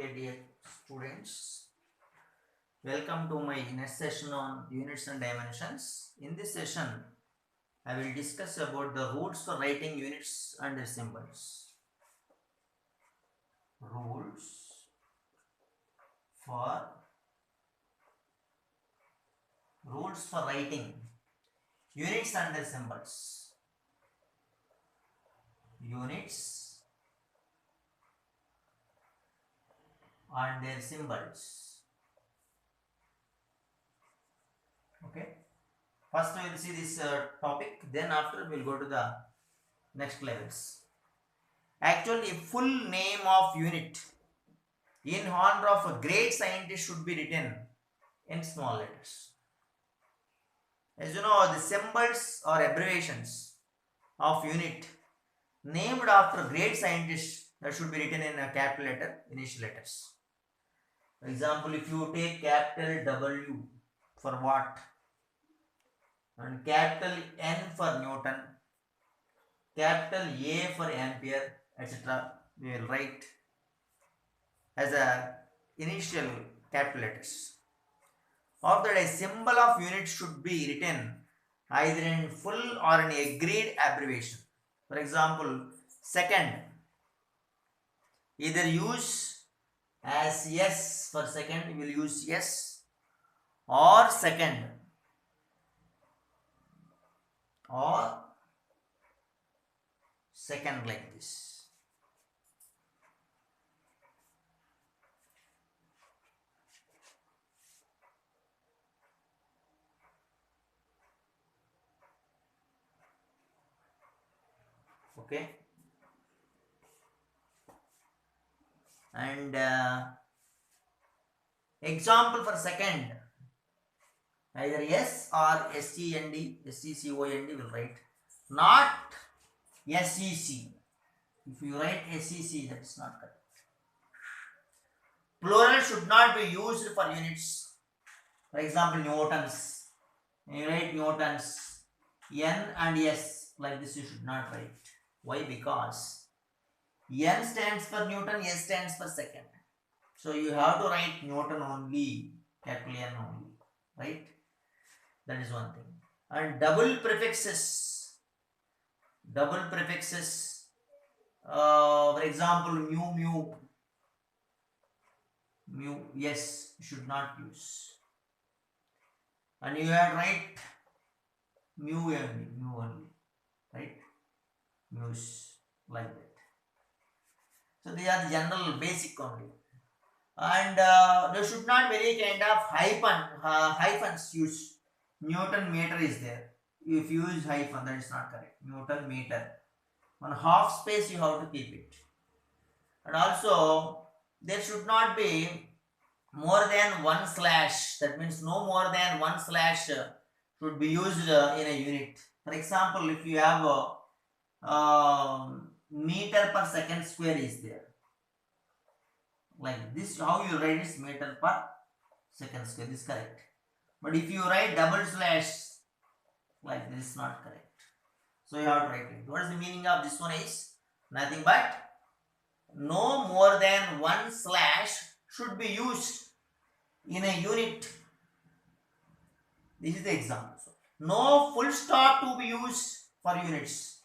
Okay, dear students, welcome to my next session on units and dimensions. In this session, I will discuss about the rules for writing units and their symbols. Rules for writing units and their symbols. Units and their symbols. Okay. First, we will see this topic. Then, after we will go to the next levels. Actually, full name of unit in honor of a great scientist should be written in small letters. As you know, the symbols or abbreviations of unit named after great scientists that should be written in a capital letter, initial letters. For example, if you take capital W for watt and capital N for Newton, capital A for ampere, etc., we will write as a initial capital letters. After that, a symbol of unit should be written either in full or in agreed abbreviation. For example, second, either use as S for second, we will use S, or second, like this. Okay, and example for second, either S or SECOND will write, not SEC. If you write SEC, that is not correct. Plural should not be used for units. For example, newtons. You write newtons, N and S, like this you should not write. Why? Because N stands for Newton, S stands for second. So you have to write Newton only, capital N only, right? That is one thing. And double prefixes, for example, mu, yes, you should not use. And you have to write mu only, right? Muse, like that. So they are the general basic only. And there should not be any kind of hyphens used. Newton meter is there. If you use hyphen, that is not correct. Newton meter. On half space you have to keep it. And also there should not be more than one slash. That means no more than one slash should be used in a unit. For example, if you have meter per second square is there. Like this, how you write is meter per second square. This is correct. But if you write double slash like this, is not correct. So you have to write it. What is the meaning of this one is nothing but no more than one slash should be used in a unit. This is the example. No full stop to be used for units.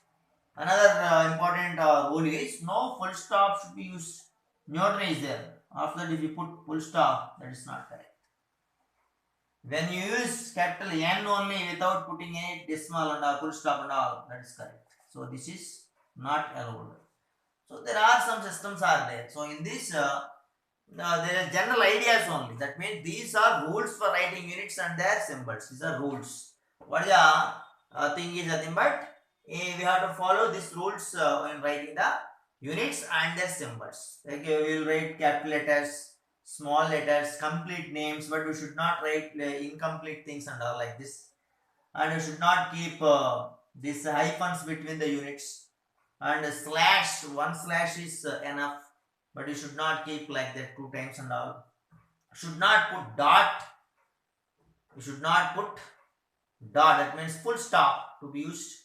Another important rule is no full stop should be used. Newton is there. After that, if you put full stop, that is not correct. When you use capital N only without putting any decimal and full stop and all, that is correct. So this is not allowed. So there are some systems are there. So in this, there are general ideas only. That means these are rules for writing units and their symbols. These are rules. What is the thing is nothing but we have to follow these rules in writing the units and their symbols. Like we will write capital letters, small letters, complete names, but we should not write incomplete things and all like this. And we should not keep these hyphens between the units. And slash, one slash is enough, but you should not keep like that 2 times and all. Should not put dot. You should not put dot. That means full stop to be used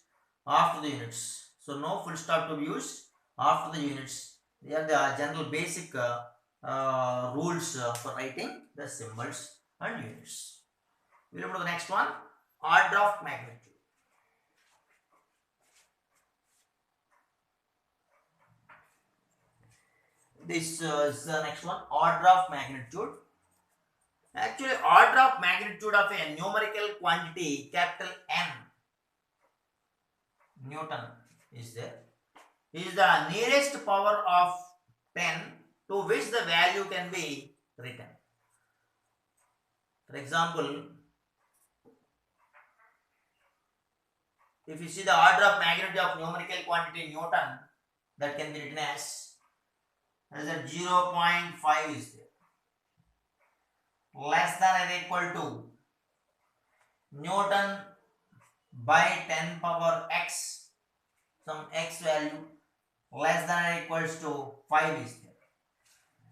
after the units. So no full stop to be used after the units. They are the general basic rules for writing the symbols and units. We'll move to the next one, order of magnitude. This is the next one, order of magnitude. Actually, order of magnitude of a numerical quantity capital N, Newton is there, is the nearest power of 10 to which the value can be written. For example, if you see the order of magnitude of numerical quantity Newton, that can be written as a 0.5 is there, less than or equal to Newton by 10 power x, some x value, less than or equals to 5 is there.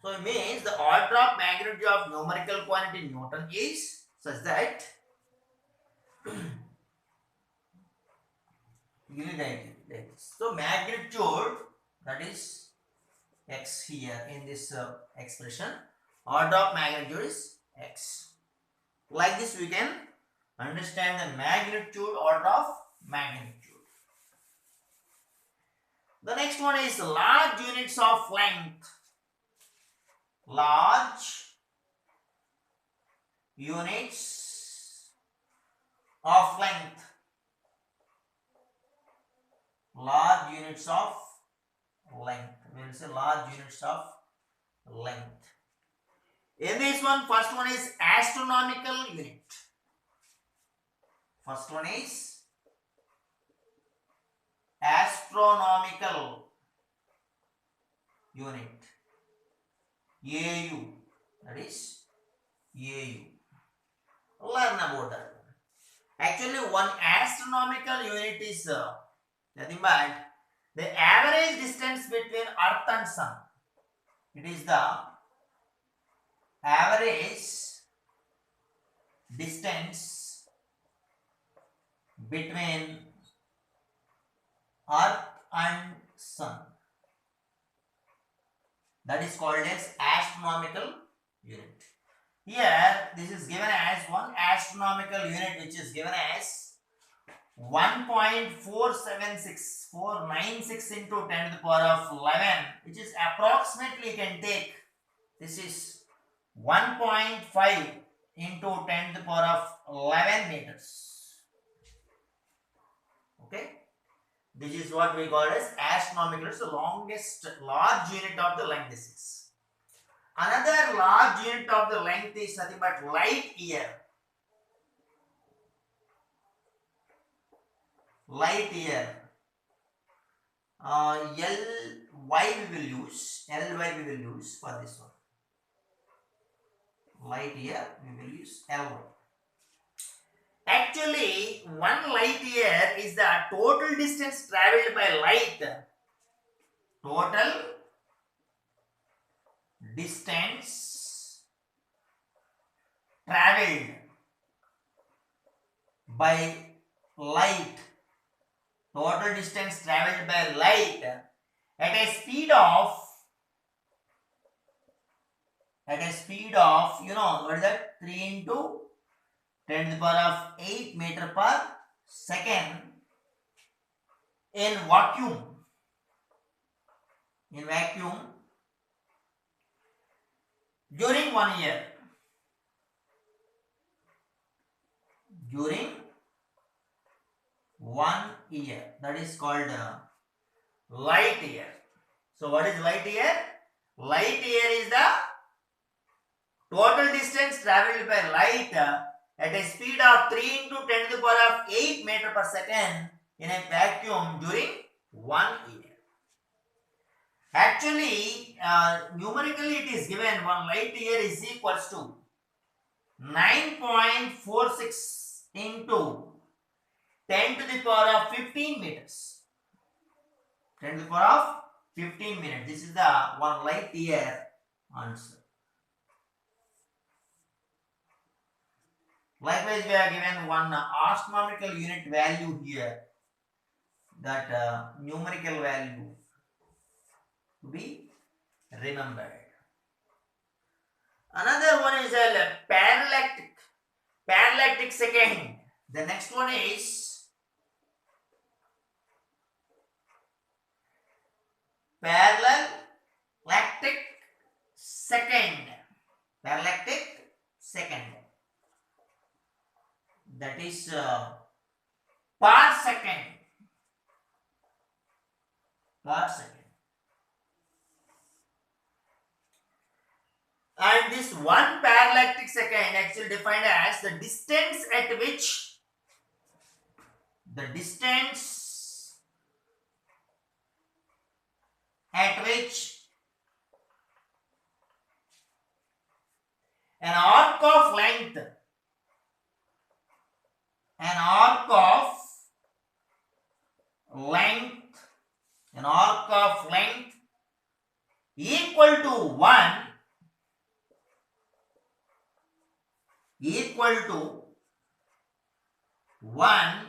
So it means the order of magnitude of numerical quantity Newton is such that so magnitude, that is x here in this expression, order of magnitude is x. Like this we can understand the magnitude, order of magnitude. The next one is large units of length. Large units of length. Large units of length. We will say large units of length. In this one, first one is astronomical unit. First one is astronomical unit. AU. That is AU. Learn about that. Actually, one astronomical unit is nothing but the average distance between Earth and Sun. It is the average distance between Earth and Sun. That is called as astronomical unit. Here, this is given as one astronomical unit, which is given as 1.476496 into 10 to the power of 11, which is approximately, you can take, this is 1.5 into 10 to the power of 11 meters. Okay. This is what we call as astronomical. It's the longest large unit of the length. This is. Another large unit of the length is nothing but light year. Light year. LY we will use. LY we will use for this one. Light year we will use LY. Actually, 1 light year is the total distance traveled by light. Total distance traveled by light. Total distance traveled by light at a speed of, you know, what is that? 3 into 10 to the power of 8 meter per second in vacuum. In vacuum during 1 year. During 1 year. That is called light year. So what is light year? Light year is the total distance traveled by light at a speed of 3 into 10 to the power of 8 meter per second in a vacuum during 1 year. Actually, numerically it is given 1 light year is equals to 9.46 into 10 to the power of 15 meters. 10 to the power of 15 minutes. This is the 1 light year answer. Likewise, we are given one astronomical unit value here, that numerical value to be remembered. Another one is a parallactic second. The next one is parallactic second. Parallactic second. That is parsecond. Parsecond. And this one parallactic second actually defined as the distance at which an arc of length an arc of length equal to 1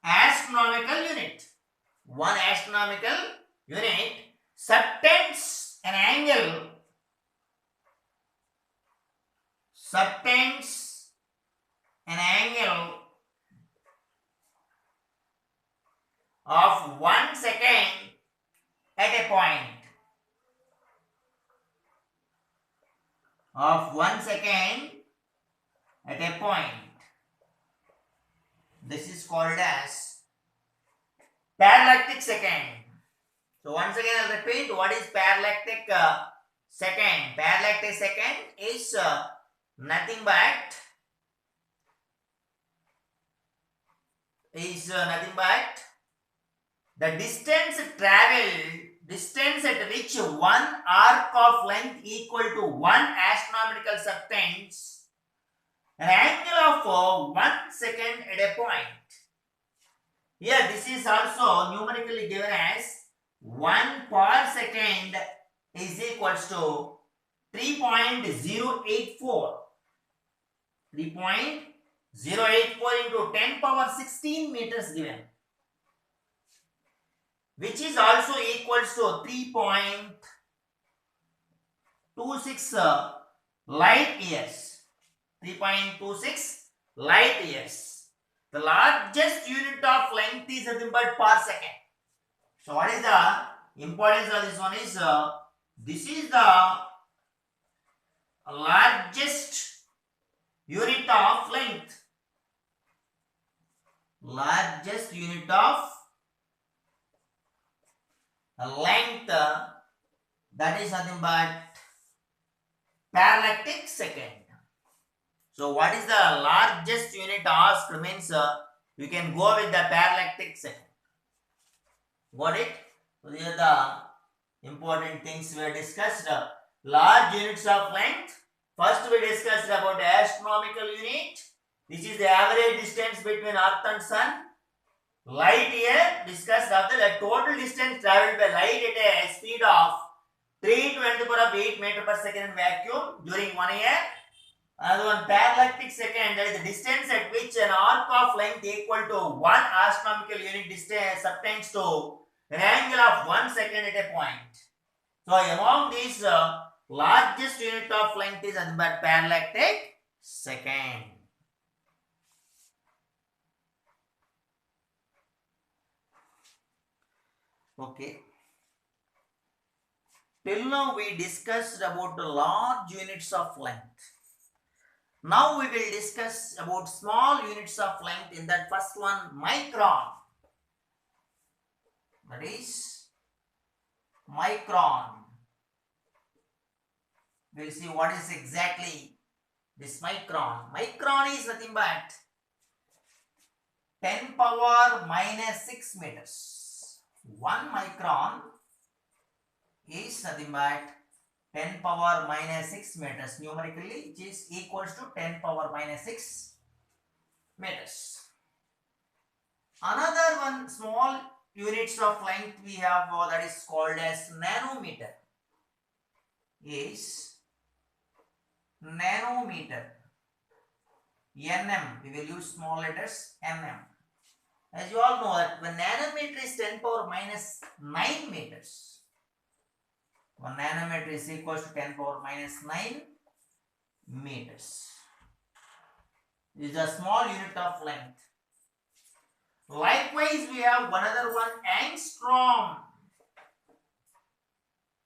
astronomical unit. 1 astronomical unit subtends an angle of 1 second at a point. This is called as parallactic second. So once again I'll repeat what is parallactic second. Parallactic second is nothing but the distance at which one arc of length equal to 1 astronomical subtends an angle of 1 second at a point. Here this is also numerically given as 1 parsecond is equals to 3.084. 3.084 into 10 power 16 meters given, which is also equals to 3.26 light years. 3.26 light years. The largest unit of length is nothing but parsecond. So what is the importance of this one is this is the largest unit of length. Largest unit of length, that is nothing but parallactic second. So what is the largest unit asked means you can go with the parallactic second. Got it? So these are the important things we have discussed. Large units of length. First we discussed about astronomical unit. This is the average distance between Earth and Sun. Light year discussed after the total distance traveled by light at a speed of 3 to 10 to the power of 8 meter per second in vacuum during 1 year. Another one parallactic second, that is the distance at which an arc of length equal to 1 astronomical unit distance subtends to an angle of 1 second at a point. So among these largest unit of length is nothing but parallactic second. Okay. Till now we discussed about the large units of length. Now we will discuss about small units of length. In that first one, micron. That is micron. We'll see what is exactly this micron. Micron is nothing but 10 power minus 6 meters. 1 micron is nothing but 10 power minus 6 meters. Numerically, it is equals to 10 power minus 6 meters. Another one small units of length we have that is called as nanometer. Is nanometer. nm, we will use small letters nm. As you all know that when nanometer is 10 power minus 9 meters. 1 nanometer is equal to 10 power minus 9 meters. This is a small unit of length. Likewise, we have another one, angstrom.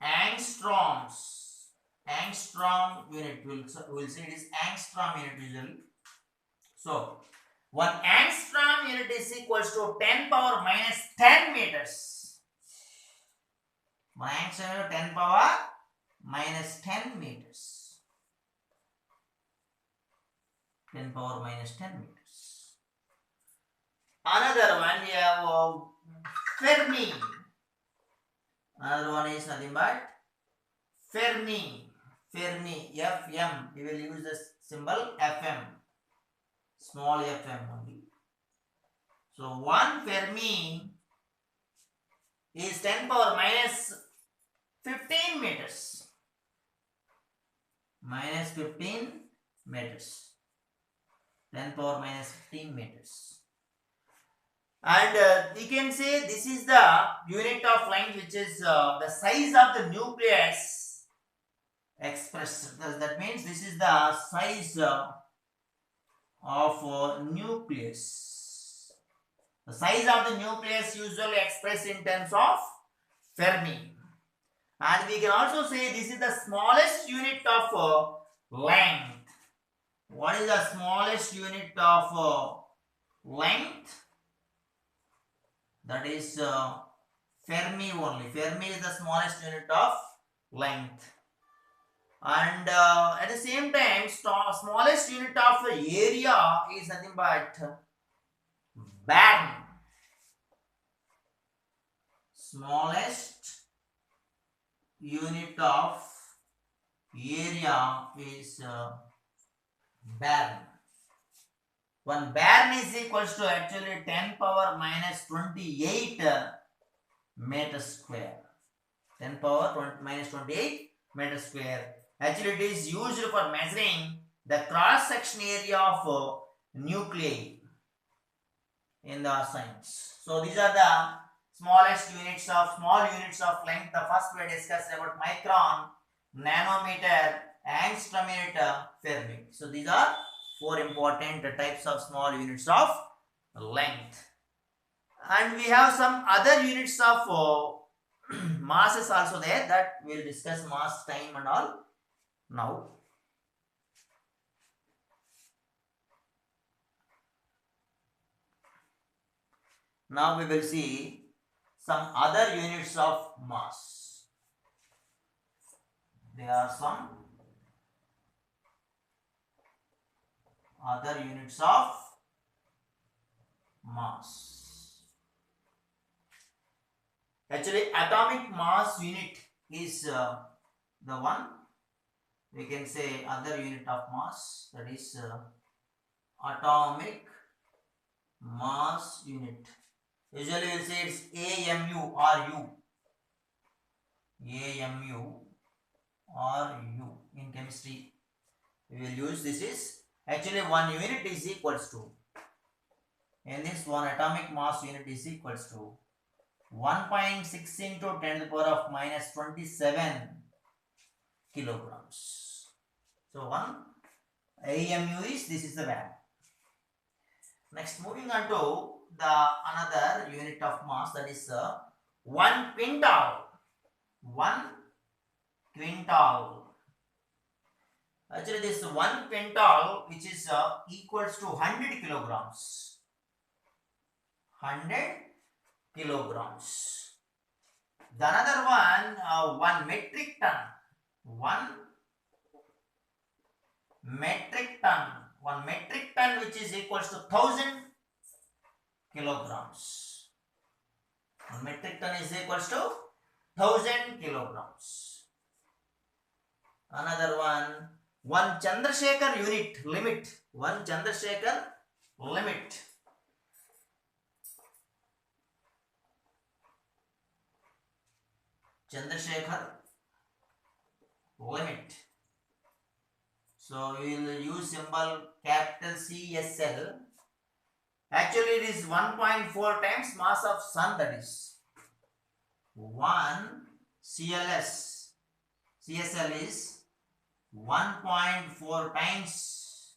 Angstrom unit. We'll say it is angstrom unit usually. So, 1 angstrom unit is equal to 10 power minus 10 meters. 1 angstrom unit 10 power minus 10 meters. 10 power minus 10 meters. Another one we have Fermi. Another one is nothing but Fermi. Fermi, Fm. We will use the symbol Fm. Small fm only. So 1 Fermi is 10 power minus 15 meters. Minus 15 meters. 10 power minus 15 meters. And we can say this is the unit of length, which is the size of the nucleus expressed. That means this is the size of nucleus. The size of the nucleus usually expressed in terms of Fermi. And we can also say this is the smallest unit of length. What is the smallest unit of length? That is Fermi only. Fermi is the smallest unit of length. And at the same time, smallest unit of area is nothing but Barn. Smallest unit of area is Barn. 1 barn is equals to actually 10 power minus 28 meters square. 10 power minus 28 meters square. Actually, it is used for measuring the cross-section area of nuclei in the science. So these are the small units of length. The first we discussed about micron, nanometer, angstrom unit, Fermi. So these are 4 important types of small units of length. And we have some other units of masses also there, that we will discuss mass, time and all now. Now we will see some other units of mass. There are some other units of mass. Actually, atomic mass unit is the one we can say other unit of mass, that is atomic mass unit. Usually we will say it's AMU or U. AMU or U in chemistry. We will use this is actually 1 unit is equals to, in this 1 atomic mass unit is equals to 1.6 into 10 to the power of minus 27 kilograms. So 1 AMU is, this is the value. Next, moving on to the another unit of mass, that is 1 quintal. 1 quintal. Actually, this 1 quintal, which is equals to 100 kilograms. 100 kilograms. The another one, 1 metric ton. 1 metric ton. 1 metric ton, which is equals to 1000 kilograms. 1 metric ton is equals to 1000 kilograms. Another one, Chandrasekhar unit limit. 1 Chandrasekhar limit. Chandrasekhar limit. So we will use symbol capital CSL. Actually, it is 1.4 times mass of sun, that is 1 CLS CSL is 1.4 times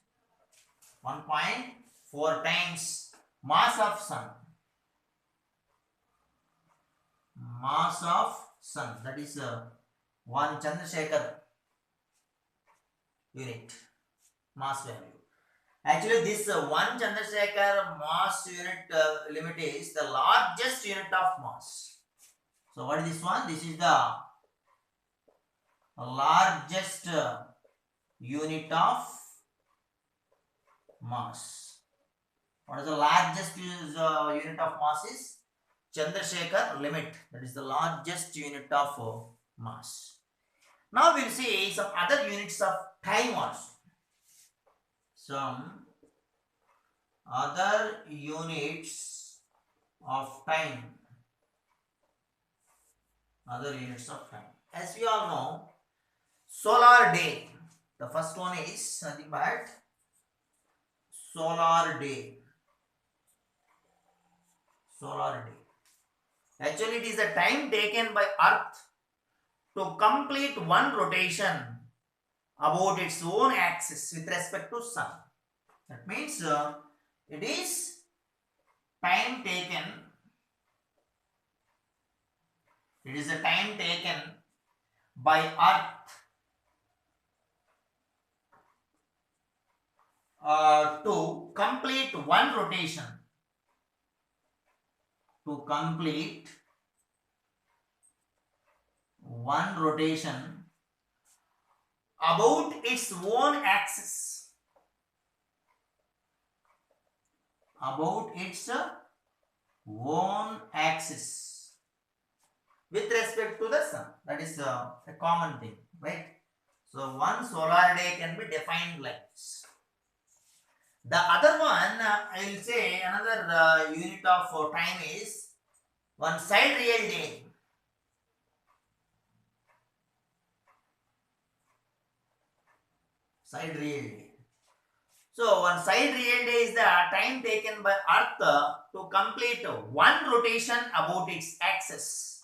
1.4 times mass of sun. Mass of sun, that is 1 Chandrasekhar unit mass value. Actually, this 1 Chandrasekhar mass unit limit is the largest unit of mass. So what is this one? This is the largest unit of mass. What is the largest unit of mass is Chandrasekhar limit. That is the largest unit of mass. Now we'll see some other units of time also. Some other units of time. Other units of time. As we all know, solar day. The first one is nothing but solar day. Solar day. Actually, it is the time taken by Earth to complete one rotation about its own axis with respect to Sun. That means it is time taken. It is the time taken by Earth to complete one rotation. To complete one rotation about its own axis. About its own axis with respect to the sun. That is a common thing, right? So one solar day can be defined like this. The other one, I will say another unit of time is one sidereal day. Sidereal day. So one sidereal day is the time taken by Earth to complete one rotation about its axis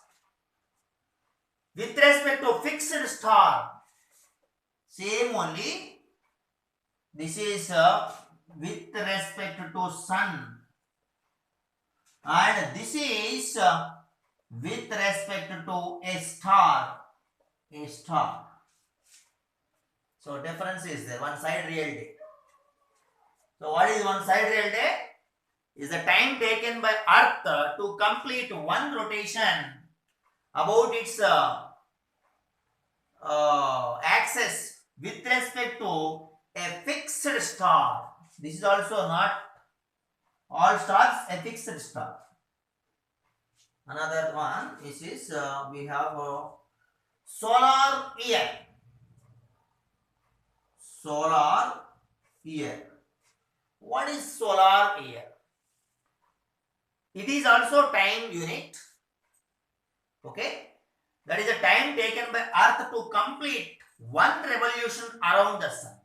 with respect to fixed star. Same only. This is with respect to sun, and this is with respect to a star. A star. So difference is there. One sidereal day. So what is one sidereal day? Is the time taken by Earth to complete one rotation about its axis with respect to a fixed star. This is also not all stars, a fixed star. Another one is we have solar year. Solar year. What is solar year? It is also time unit. Okay. That is the time taken by Earth to complete one revolution around the sun.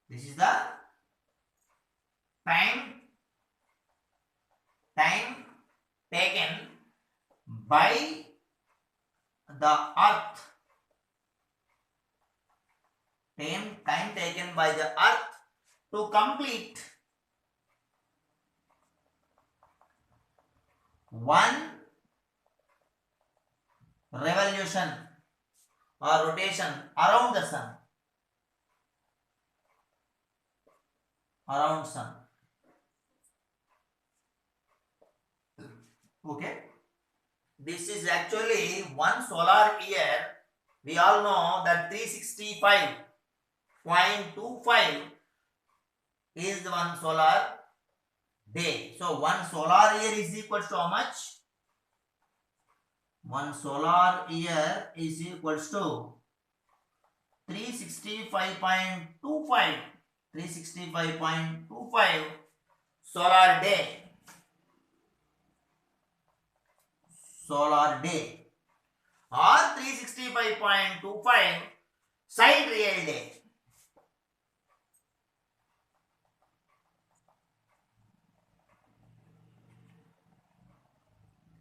This is the time taken by the Earth. Time taken by the Earth to complete one revolution or rotation around the sun. Around sun. Okay. This is actually one solar year. We all know that 365.25 is one solar day. So one solar year is equal to how much? One solar year is equal to 365.25. 365.25 solar day. Solar day. Or 365.25 sidereal day.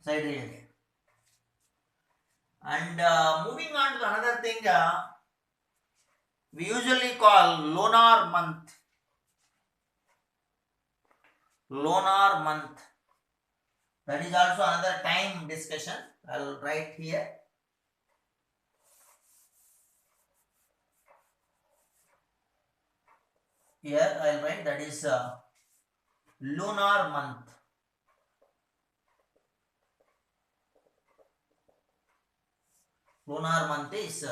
Sidereal day. And moving on to another thing, we usually call lunar month. Lunar month. That is also another time discussion. I'll write here. Here I'll write that is lunar month. Lunar month is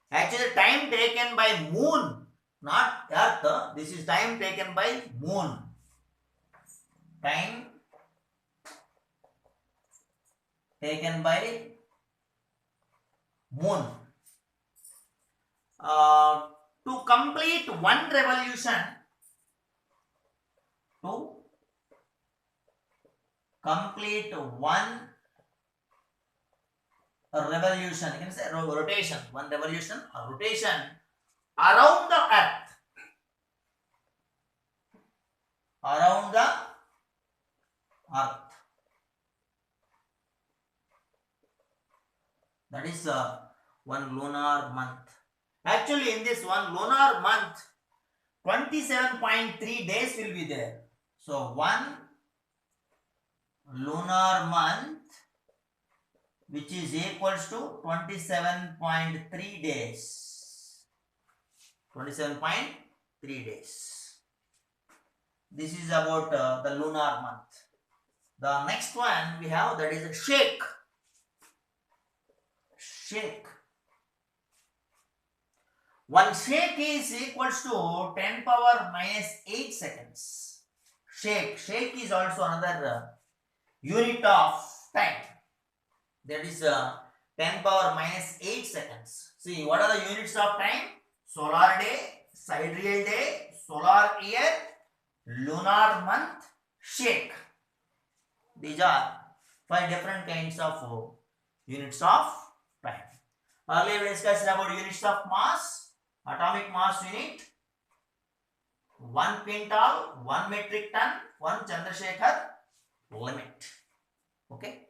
actually time taken by moon, not earth. This is time taken by moon. Time taken by moon. To complete one revolution, to complete one revolution, you can say rotation, one revolution or rotation around the earth, around the earth. That is one lunar month. Actually, in this one lunar month, 27.3 days will be there. So, one lunar month which is equals to 27.3 days. 27.3 days. This is about the lunar month. The next one we have, that is a shake. Shake. One shake is equals to 10 power minus 8 seconds. Shake. Shake is also another unit of time. That is 10 power minus 8 seconds. See, what are the units of time? Solar day, sidereal day, solar year, lunar month, shake. These are 5 different kinds of units of time. Earlier we discussed about units of mass. Atomic mass unit, 1 quintal, 1 metric ton, 1 Chandrasekhar limit. Okay.